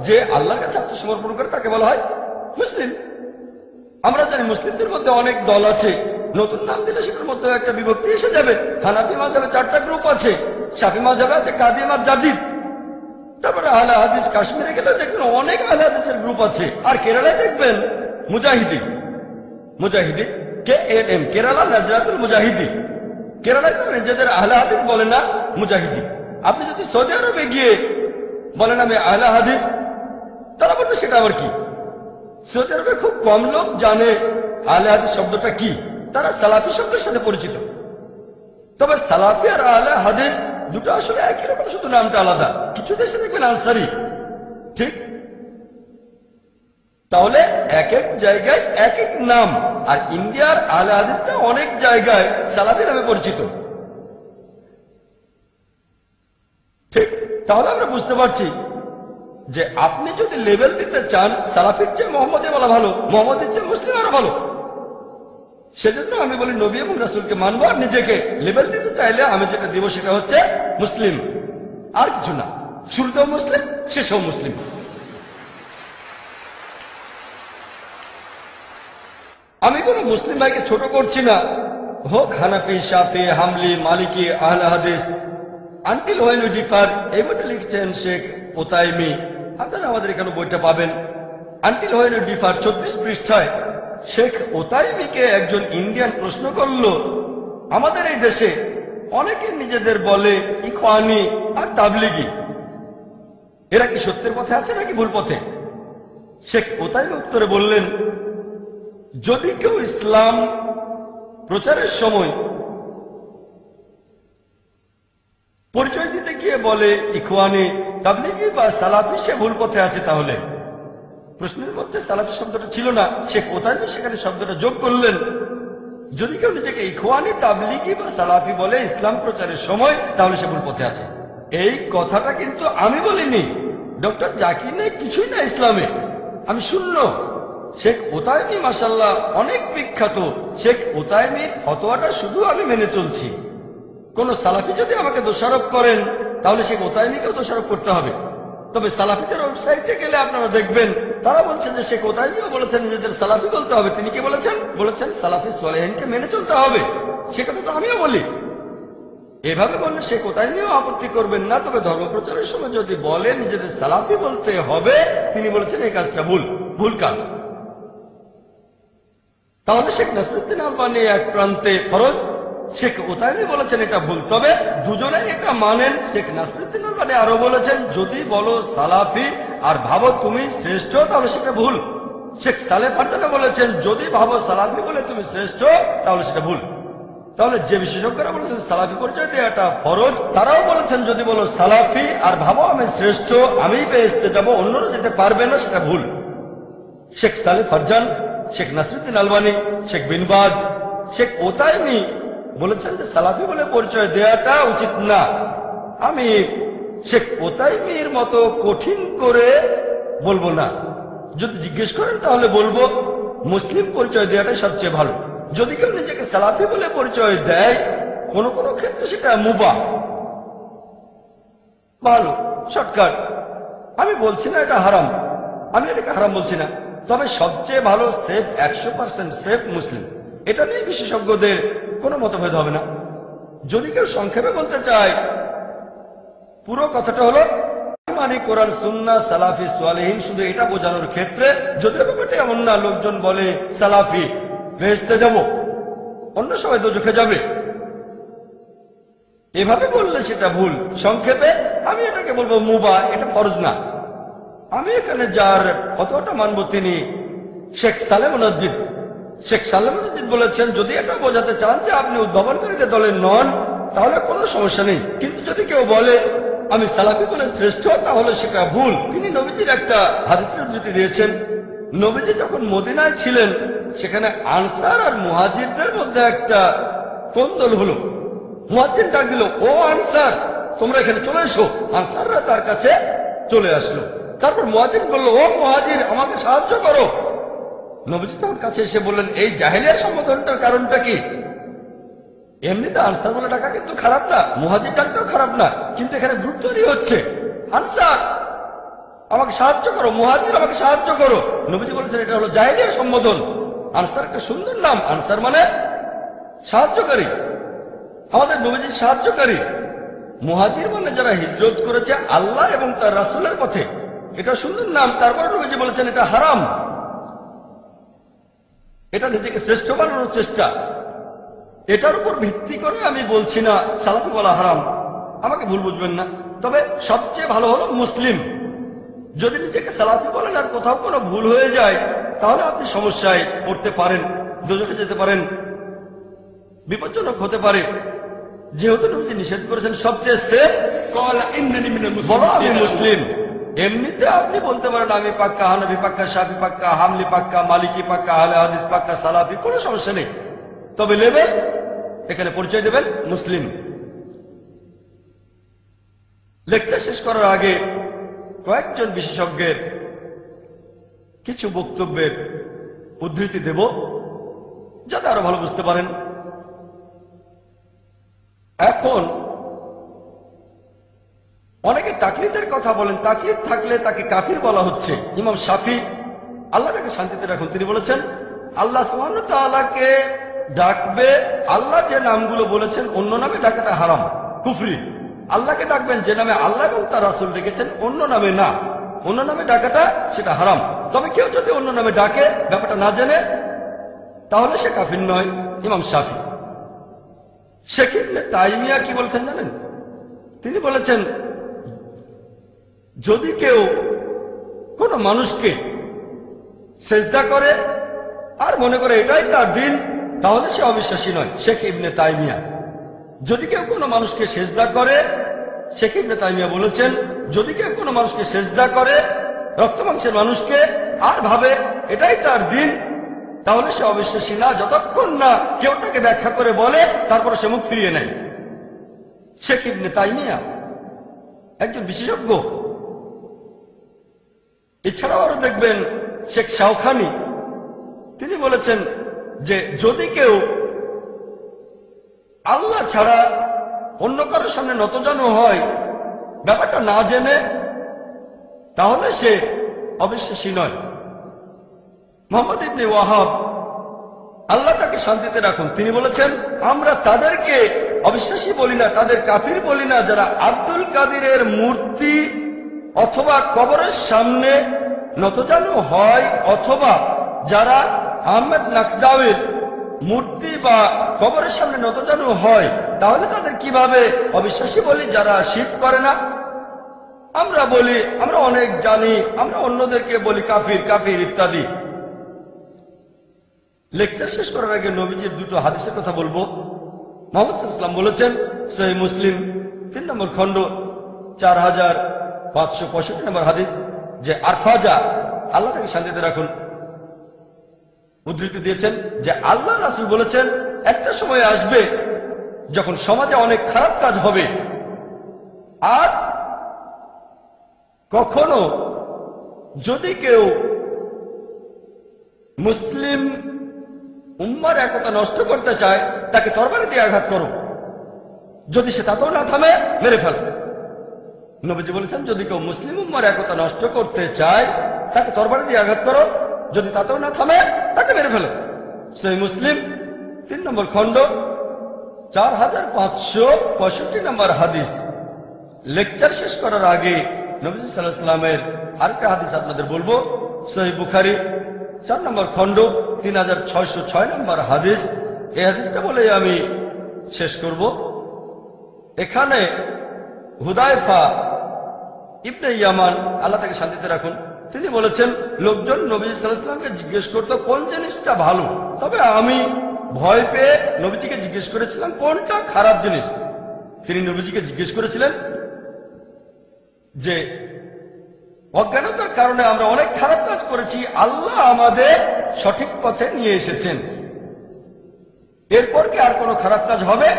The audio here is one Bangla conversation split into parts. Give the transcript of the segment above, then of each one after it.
যে আল্লাহর কাছে আত্মসমর্পণ করে তাকে বলা হয় মুসলিম। আমরা জানি মুসলিমদের মধ্যে অনেক দল আছে, নতুন নাম দিলে সেটার মধ্যে একটা বিভক্তি এসে যাবে। হানাফি মাযহাবে 4টা গ্রুপ আছে, শাফি মাযহাবে আছে কাদিম আর জাদিদ। তারপরে আহলে হাদিস, কাশ্মীরে গেলে দেখবেন অনেক আহলে হাদিসের গ্রুপ আছে। আর কেরালায় দেখবেন মুজাহিদি, মুজাহিদি KNM, কেরালা নাজরাতুল মুজাহিদি। কেরালায় তো নিজেদের আহলে হাদিস বলে না, মুজাহিদি। আপনি যদি সৌদি আরবে গিয়ে বলেন আমি আহলে হাদিস, তারা বলতে সেটা আবার কি? সৌদি আরবে খুব কম লোক জানে আহলে হাদিস শব্দটা কি। তারা সালাফি শব্দের সাথে পরিচিত। তবে সালাফি আর আহলে হাদিস দুটো আসলে একই রকম, শুধু নামটা আলাদা। কিছু দেশে দেখবেন আনসারি, ঠিক? তাহলে এক এক জায়গায় এক এক নাম। আর ইন্ডিয়ার আহলে হাদিসটা অনেক জায়গায় সালাফি নামে পরিচিত, ঠিক? তাহলে আমরা বুঝতে পারছি যে আপনি যদি লেভেল দিতে চান, সালাফির চেয়ে মোহাম্মদে বলা ভালো, মোহাম্মদের চেয়ে মুসলিম আরো ভালো। সেজন্য আমি বলি নবী এবং রাসূলকে মানবো। আর নিজেকে লেভেল দিতে চাইলে আমি যেটা দিব সেটা হচ্ছে মুসলিম, আর কিছু না। শুরুতেও মুসলিম, শেষেও মুসলিম। আমি কোন মুসলিম ভাইকে ছোট করছি না, হোক হানাফি, শাফি, হামলি, মালিকি, আহলে হাদিস। আনটিল হোয়েন উই ডিফার, এই বইটা লিখছেন শেখ ওতাইমি। আপনারা আমাদের এখানে বইটা পাবেন। আনটিল হোয়েন উই ডিফার 34 পৃষ্ঠায় শেখ ওতাইমিকে একজন ইন্ডিয়ান প্রশ্ন করল, আমাদের এই দেশে অনেকে নিজেদের বলে ইখওয়ানি আর তাবলিগি, এরা কি সত্যের পথে আছে নাকি ভুল পথে? শেখ ওতাইমি উত্তরে বললেন, যদি কেউ ইসলাম প্রচারের সময় পরিচয় দিতে গিয়ে বলে ইখওয়ানি, তাবলিগি বা সালাফি, সে ভুল পথে আছে। তাহলে প্রশ্নের মধ্যে সালাফি শব্দটা ছিল না, শেখ ওতাইমি সেখানে শব্দটা যোগ করলেন। যদি কেউ নিজেকে ইখওয়ানি, তাবলিগি বা সালাফি বলে ইসলাম প্রচারের সময়, তাহলে সে ভুল পথে আছে। এই কথাটা কিন্তু আমি বলিনি, ডক্টর জাকির নেই, কিছুই না ইসলামে, আমি শূন্য। শেখ ওতাইমি মাশাআল্লাহ অনেক বিখ্যাত। শেখ ওতাইমির ফতোয়াটা শুধু আমি মেনে চলছি। কোন সালাফি যদি আমাকে দোষারোপ করেন, তাহলে শেখ ওতাইমিকেও দোষারোপ করতে হবে। তবে সালাফিদের ওয়েবসাইটে গেলে আপনারা দেখবেন তারা বলছেন যে শেখ ওতাইমিও বলেছেন নিজেদের সালাফি বলতে হবে। তিনি কি বলেছেন? বলেছেন সালাফি সালেহিনকে মেনে চলতে হবে। সে কথা তো আমিও বলি। এভাবে বললে শেখ ওতাইমিও আপত্তি করবেন না। তবে ধর্মপ্রচারের সময় যদি বলেন নিজেদের সালাফি বলতে হবে, তিনি বলেছেন এই কাজটা ভুল, ভুল কাজ। তাহলে শেখ নাসিরউদ্দিন আলবানী এক প্রান্তে ফরজ, শেখ ওতাইমি বলেছেন এটা ভুল। তবে দুজনেই এটা মানেন। শেখ নাসিরউদ্দিন আলবানী আরো বলেছেন, যদি বলো সালাফি আর ভাবো তুমি শ্রেষ্ঠ, তাহলে সেটা ভুল। শেখ সালেহ ফারজানা বলেছেন, যদি ভাবো সালাফি বলে তুমি শ্রেষ্ঠ, তাহলে সেটা ভুল। তাহলে যে বিশেষজ্ঞরা বলেছেন সালাফি পরিচয় দেওয়াটা ফরজ, তারাও বলেছেন যদি বলো সালাফি আর ভাবো আমি শ্রেষ্ঠ, আমি বেহেশতে যাব, অন্যরা যেতে পারবে না, সেটা ভুল। শেখ সালেহ ফারজান, শেখ নাসিরউদ্দিন আলবানী, শেখ বিন বাজ, শেখ ওতাইমি বলেছেন যে সালাফি বলে পরিচয় দেওয়াটা উচিত না। আমি শেখ ওতাইমির মতো কঠিন করে বলবো না। যদি জিজ্ঞেস করেন তাহলে বলবো মুসলিম পরিচয় দেওয়াটাই সবচেয়ে ভালো। যদি কেউ নিজেকে সালাফি বলে পরিচয় দেয়, কোন কোন ক্ষেত্রে সেটা মুবাহ, ভালো, শর্টকাট। আমি বলছি না এটা হারাম, আমি এটাকে হারাম বলছি না। তবে সবচেয়ে ভালো সেফ, 100% সেফ মুসলিম। এটা নিয়ে বিশেষজ্ঞদের কোনো মতভেদ হবে না। যদি কেউ সংক্ষেপে বলতে চায়, পুরো কথাটা হলো মানে কোরআন, সুন্নাহ, সালাফি, সালেহিন, শুধু এটা বোঝানোর ক্ষেত্রে। যদিও ব্যাপারটা এমন না, লোকজন বলে সালাফি বেহেশতে যাব, অন্য সবাই দোজখে যাবে, এভাবে বললে সেটা ভুল। সংক্ষেপে আমি এটাকে বলবো মুবাহ, এটা ফরজ না। আমি এখানে যার কতটা মানব তিনি শেখ সালেহ মুনাজ্জিদ। শেখ সালেহ মুনাজ্জিদ বলেছেন, যদি এটা বোঝাতে চান যে আপনি উদ্ভাবনকারীদের দলের নন, তাহলে কোনো সমস্যা নেই। কিন্তু যদি কেউ বলে আমি সালাফি বলে শ্রেষ্ঠ, তাহলে সেটা ভুল। তিনি নবীজির একটা হাদিসের উদ্ধৃতি দিয়েছেন। নবীজি যখন মদিনায় ছিলেন, সেখানে আনসার আর মুহাজিরদের মধ্যে একটা কোন্দল হলো। মুহাজির ডাক দিল, ও আনসার, তোমরা এখানে চলে এসো। আনসাররা তার কাছে চলে আসলো। তারপর মুহাজির বলল, ও মুহাজির, আমাকে সাহায্য করো। নবীজি তার কাছে এসে বললেন, এই জাহেলিয়া সম্বোধনটার কারণটা কি? এমনিতে আনসার বলে ডাকা কিন্তু খারাপ না, মুহাজির ডাকটাও খারাপ না, কিন্তু এখানে গ্রুপ তৈরি হচ্ছে। আনসার, আমাকে সাহায্য করো, মুহাজির আমাকে সাহায্য করো। নবীজি বলেছেন এটা হলো জাহেলিয়া সম্বোধন। আনসার একটা সুন্দর নাম, আনসার মানে সাহায্যকারী, আমাদের নবীজির সাহায্যকারী। মুহাজির মানে যারা হিজরত করেছে আল্লাহ এবং তার রাসূলের পথে, এটা সুন্দর নাম। তারপরে নবীজি বলেছেন এটা হারাম, এটা নিজেকে শ্রেষ্ঠ বানানোর চেষ্টা। এটার উপর ভিত্তি করে আমি বলছি না সালাফি বলা হারাম, আমাকে ভুল বুঝবেন না। তবে সবচেয়ে ভালো হলো মুসলিম। যদি নিজেকে সালাফি বলেন আর কোথাও কোনো ভুল হয়ে যায়, তাহলে আপনি সমস্যায় পড়তে পারেন, দোজখে যেতে পারেন, বিপজ্জনক হতে পারে। যেহেতু নবীজি নিষেধ করেছেন সবচেয়ে সেফ, বলো আমি মুসলিম। এমনিতে আপনি বলতে পারেন আমি পাক্কা হানাফি, পাক্কা শাফি, পাক্কা হামলি, পাক্কা মালিকি, পাক্কা আহলে হাদিস, পাক্কা সালাফি, কোনো সমস্যা নেই। তবে লেবেল, এখানে পরিচয় দেবেন মুসলিম। লেকচার শেষ করার আগে কয়েকজন বিশেষজ্ঞের কিছু বক্তব্যের উদ্ধৃতি দেব, যাতে আরো ভালো বুঝতে পারেন। এখন অনেকে তাকলিদের কথা বলেন, তাকলিদ থাকলে তাকে কাফির বলা হচ্ছে। ইমাম শাফি, আল্লাহ তাকে শান্তিতে রাখুন, তিনি বলেছেন আল্লাহ সুবহানাহু ওয়া তাআলাকে ডাকবে, আল্লাহ যে নামগুলো বলেছেন অন্য নামে ডাকাটা হারাম, কুফরি। আল্লাহকে ডাকবেন যে নামে আল্লাহ এবং তার রাসূল ডেকেছেন, অন্য নামে না, অন্য নামে ডাকাটা সেটা হারাম। তবে কেউ যদি অন্য নামে ডাকে ব্যাপারটা না জেনে, তাহলে সে কাফির নয়। ইমাম শাফি। শেখ ইবনে তাইমিয়া কি বলছেন জানেন? তিনি বলেছেন যদি কেউ কোন মানুষকে সেজদা করে আর মনে করে এটাই তার দিন, তাহলে সে অবিশ্বাসী নয়। শেখ ইবনে তাইমিয়া। যদি কেউ কোনো মানুষকে সেজদা করে, শেখ ইবনে তাইমিয়া বলেছেন যদি কেউ কোনো মানুষকে সেজদা করে, রক্ত মাংসের মানুষকে, আর ভাবে এটাই তার দিন, তাহলে সে অবিশ্বাসী না, যতক্ষণ না কেউ তাকে ব্যাখ্যা করে বলে, তারপরে সে মুখ ফিরিয়ে নেয়। শেখ ইবনে তাইমিয়া একজন বিশেষজ্ঞ। এছাড়াও আরো দেখবেন শেখ শাওখানি, তিনি বলেছেন যে যদি কেউ আল্লাহ ছাড়া অন্য কারোর সামনে নতজানু হয় ব্যাপারটা না জেনে, তাহলে সে অবিশ্বাসী নয়। মুহাম্মদ ইবনে ওয়াহাব, আল্লাহ তাকে শান্তিতে রাখুন, তিনি বলেছেন আমরা তাদেরকে অবিশ্বাসী বলি না, তাদের কাফির বলি না, যারা আব্দুল কাদিরের মূর্তি অথবা কবরের সামনে নতজানু হয়, অথবা যারা আহমেদ নাকদাওয়ের মূর্তি বা কবরের সামনে নতজানু হয়, তাহলে তাদের কিভাবে অবিশ্বাসী বলি যারা শিরক করে না? আমরা বলি আমরা অনেক জানি, আমরা অন্যদেরকে বলি কাফির কাফির ইত্যাদি। লেকচার শেষ করার আগে নবীজির দুটো হাদিসের কথা বলবো। মুহাম্মদ সাল্লাল্লাহু আলাইহি ওয়াসাল্লাম বলেছেন, সহিহ মুসলিম 3 নম্বর খণ্ড 4565 নম্বর হাদিস, যে আরফাজা, আল্লাহ তাকে শান্তিতে রাখুন, উদ্ধৃতি দিয়েছেন যে আল্লাহ রাসূল বলেছেন একটা সময় আসবে যখন সমাজে অনেক খারাপ কাজ হবে, আর কখনো যদি কেউ মুসলিম উম্মার একতা নষ্ট করতে চায় তাকে তরবারি দিয়ে আঘাত করো, যদি সে তাতেও না থামে মেরে ফেলো। নবীজি বলেছেন যদি কেউ মুসলিম উম্মার একতা নষ্ট করতে চায় তাকে তরবারি দিয়ে আঘাত করো, যদি তাতেও না থামে তাকে মেরে ফেলো। সহিহ মুসলিম 3 নম্বর খণ্ড 4565 নম্বর হাদিস। লেকচার শেষ করার আগে নবী সাল্লাল্লাহু আলাইহি ওয়াসাল্লামের আরেকটা হাদিস আপনাদের বলবো। সহিহ বুখারী 4 নম্বর খণ্ড 3606 নম্বর হাদিস। এই হাদিসটা বলে আমি শেষ করব। এখানে হুদায়ফা ইবনে ইয়ামান, আল্লাহ তাকে শান্তিতে রাখুন, তিনি বলেছেন লোকজন নবী সাল্লাল্লাহু আলাইহি ওয়াসাল্লামকে জিজ্ঞেস করতো কোন জিনিসটা ভালো, তবে আমি ভয় পেয়ে নবীজিকে জিজ্ঞেস করেছিলাম কোনটা খারাপ জিনিস। তিনি নবীজিকে জিজ্ঞেস করেছিলেন যে অজ্ঞানতার কারণে আমরা অনেক খারাপ কাজ করেছি, আল্লাহ আমাদের সঠিক পথে নিয়ে এসেছেন, এরপর কি আর কোনো খারাপ কাজ হবে?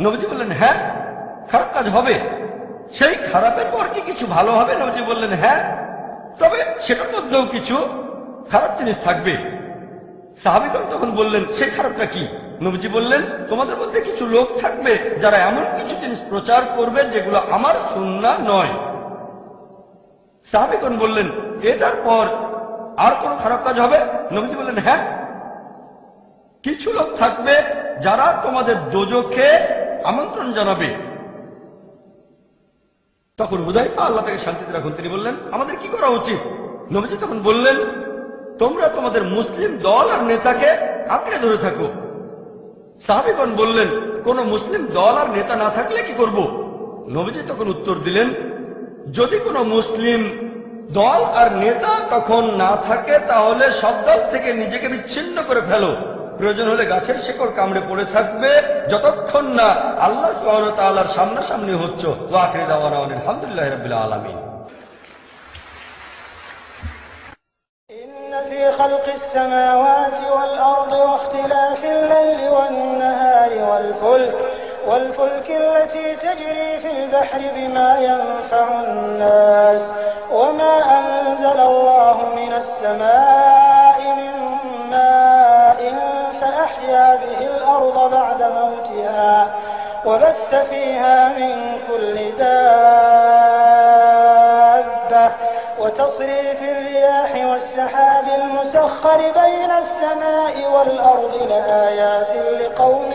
নবীজি বললেন হ্যাঁ, খারাপ কাজ হবে। সেই খারাপের পর কি কিছু ভালো হবে? নবীজি বললেন হ্যাঁ, তবে সেটার মধ্যেও কিছু খারাপ জিনিস থাকবে। সাহাবীগণ তখন বললেন সেই খারাপটা কি? নবীজি বললেন তোমাদের মধ্যে কিছু লোক থাকবে যারা এমন কিছু জিনিস প্রচার করবে যেগুলো আমার সুন্নাহ নয়। সাহাবীগণ বললেন, এটার পর আর কোন খারাপ কাজ হবে? নবীজি বললেন, হ্যাঁ, কিছু লোক থাকবে যারা তোমাদের দোজখে আমন্ত্রণ জানাবে। তখন হুদাইফা, আল্লাহ তাকে শান্তিতে রাখুন, তিনি বললেন, আমাদের কি করা উচিত? নবীজি তখন বললেন, তোমরা তোমাদের মুসলিম দল আর নেতাকে আঁকড়ে ধরে থাকো। সাহাবীগণ বললেন, কোন মুসলিম দল আর নেতা না থাকলে কি করব? নবীজি তখন উত্তর দিলেন, যদি কোনো মুসলিম দল আর নেতা তখন না থাকে তাহলে সব দল থেকে নিজেকে বিচ্ছিন্ন করে ফেলো। প্রয়োজন হলে গাছের শেকড় কামড়ে পড়ে থাকবে যতক্ষণ না আল্লাহ সুবহানাহু ওয়া তাআলার সামনাসামনি হচ্ছ। ওয়া আখিরু দাওয়ানা আলহামদুলিল্লাহি রাব্বিল আলামিন। إن في خلق السماوات والأرض واختلاف الليل والنهار والفلك التي تجري في البحر بما ينفع الناس وما أنزل الله من السماء من ماء فأحيا به الأرض بعد موتها وبث فيها من كل دابة وتصريف الرياح والسحاب المسخر بين السماء والأرض لآيات لقوم